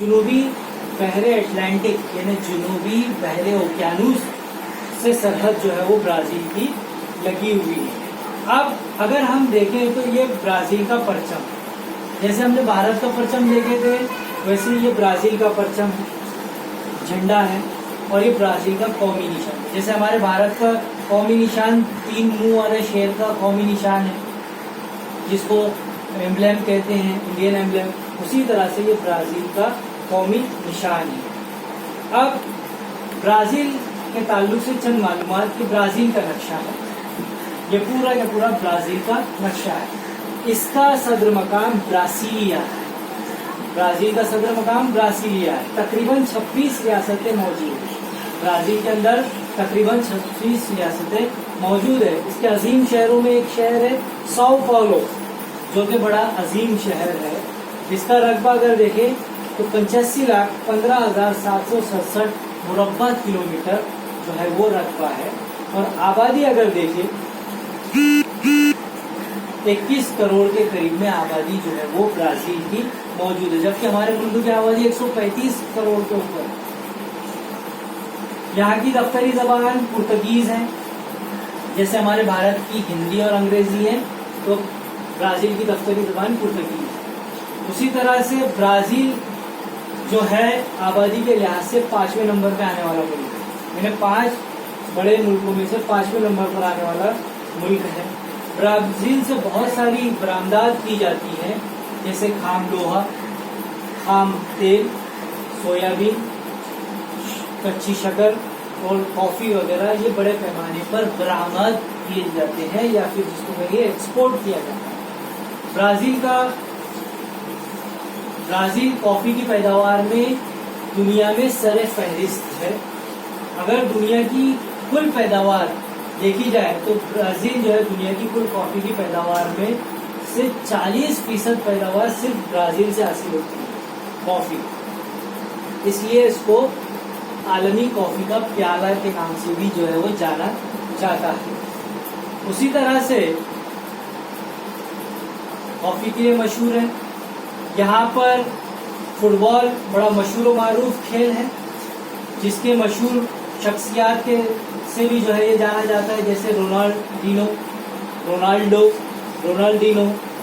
जुनूबी बहरे अटलांटिक यानी जुनूबी बहरे ओकियानूस से सरहद जो है वो ब्राजील की लगी हुई है। अब अगर हम देखें तो ये ब्राजील का परचम, जैसे हमने भारत का परचम देखे थे वैसे ये ब्राजील का परचम झंडा है और ये ब्राजील का कौमी निशान। जैसे हमारे भारत का कौमी निशान 3 मुंह वाले शेर का कौमी निशान है जिसको एम्ब्लेम कहते हैं, इंडियन एम्ब्लेम, उसी तरह से ये ब्राजील का कौमी निशान है। अब ब्राजील के ताल्लुक से चंद मालूमात कि ब्राजील का नक्शा है, ये पूरा का पूरा ब्राजील का नक्शा है। इसका सदर मकाम ब्रासीलिया है, ब्राजील का सदर मकाम ब्रासीलिया है। तकरीबन 26 रियासतें मौजूद हैं ब्राजील के अंदर, तकरीबन 26 रियासतें मौजूद है। इसके अजीम शहरों में एक शहर है साओ पाउलो, जो कि बड़ा अजीम शहर है। इसका रकबा अगर देखें तो 85,15,767 मुरब्बा किलोमीटर जो है वो रकबा है। और आबादी अगर देखें 21 करोड़ के करीब में आबादी जो है वो ब्राजील की मौजूद है, जबकि हमारे मुल्क की आबादी 135 करोड़ के ऊपर। यहाँ की दफ्तरी जबान पुर्तगीज है, जैसे हमारे भारत की हिंदी और अंग्रेजी है तो ब्राजील की दफ्तरी जबान पुर्तगीज है। उसी तरह से ब्राजील जो है आबादी के लिहाज से 5वें नंबर पे आने वाला मुल्क है, यानी 5 बड़े मुल्कों में से 5वें नंबर पर आने वाला मुल्क है। ब्राजील से बहुत सारी बरामदात की जाती हैं, जैसे खाम लोहा, खाम तेल, सोयाबीन, कच्ची शक्कर और कॉफी वगैरह, ये बड़े पैमाने पर बरामद किए जाते हैं या फिर जिसको कहिए एक्सपोर्ट किया जाता है। ब्राजील कॉफी की पैदावार में दुनिया में सरे फहरिस्त है। अगर दुनिया की कुल पैदावार देखी जाए तो ब्राजील जो है दुनिया की कुल कॉफी की पैदावार में से 40% पैदावार सिर्फ ब्राजील से हासिल होती है कॉफी। इसलिए इसको आलमी कॉफी का प्याला के नाम से भी जो है वो जाना जाता है। उसी तरह से कॉफी के लिए मशहूर है। यहाँ पर फुटबॉल बड़ा मशहूर व मारूफ खेल है, जिसके मशहूर शख्सियात के से भी जो है ये जाना जाता है, जैसे रोनाल्डिनो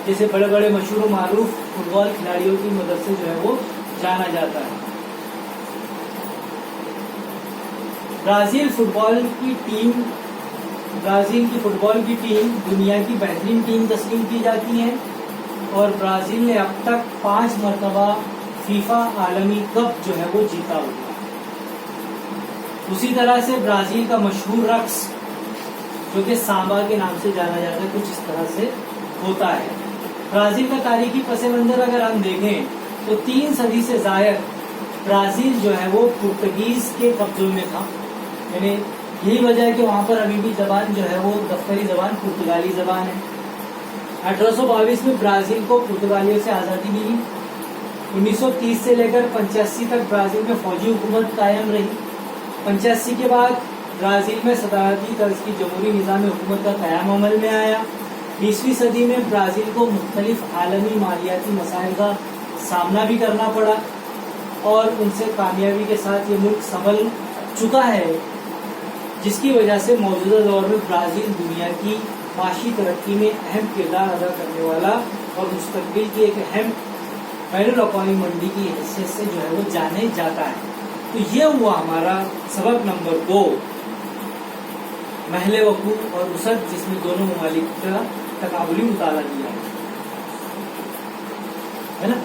जैसे बड़े बड़े मशहूर व मारूफ फुटबॉल खिलाड़ियों की मदद से जो है वो जाना जाता है। ब्राजील की फुटबॉल की टीम दुनिया की बेहतरीन टीम तस्लीम की जाती है और ब्राजील ने अब तक 5 मरतबा फीफा आलमी कप जो है वो जीता हुआ है। उसी तरह से ब्राजील का मशहूर रक्स जो कि सांबा के नाम से जाना जाता है कुछ इस तरह से होता है। ब्राजील का तारीखी पस मंजर अगर हम देखें तो 3 सदी से जायद ब्राजील जो है वो पुर्तगीज के कब्जे में था, यानी यही वजह है कि वहाँ पर अभी भी जबान जो है वो दफ्तरी जबान पुर्तगाली जबान है। 1822 में ब्राजील को पुर्तगालियों से आज़ादी मिली। 1930 से लेकर 85 तक ब्राजील में फौजी हुकूमत कायम रही। 85 के बाद ब्राजील में सदारती तर्ज की जमहूरी निज़ाम हुकूमत का क़याम अमल में आया। 20वीं सदी में ब्राजील को मुख्तलिफ आलमी मालियाती मसाइल का सामना भी करना पड़ा और उनसे कामयाबी के साथ ये मुल्क संभल चुका है, जिसकी वजह से मौजूदा दौर में ब्राजील दुनिया की माशी तरक्की में अहम किरदार अदा करने वाला और मुस्तकबिल की एक अहम बैनुल-अक़वामी मंडी की हैसियत से जो है वो जाने जाता है। तो ये हुआ हमारा सबक नंबर 2, महले वकूफ़ और वसअत, जिसमें दोनों ममालिक का तकाबुली मुताला दिया है ना।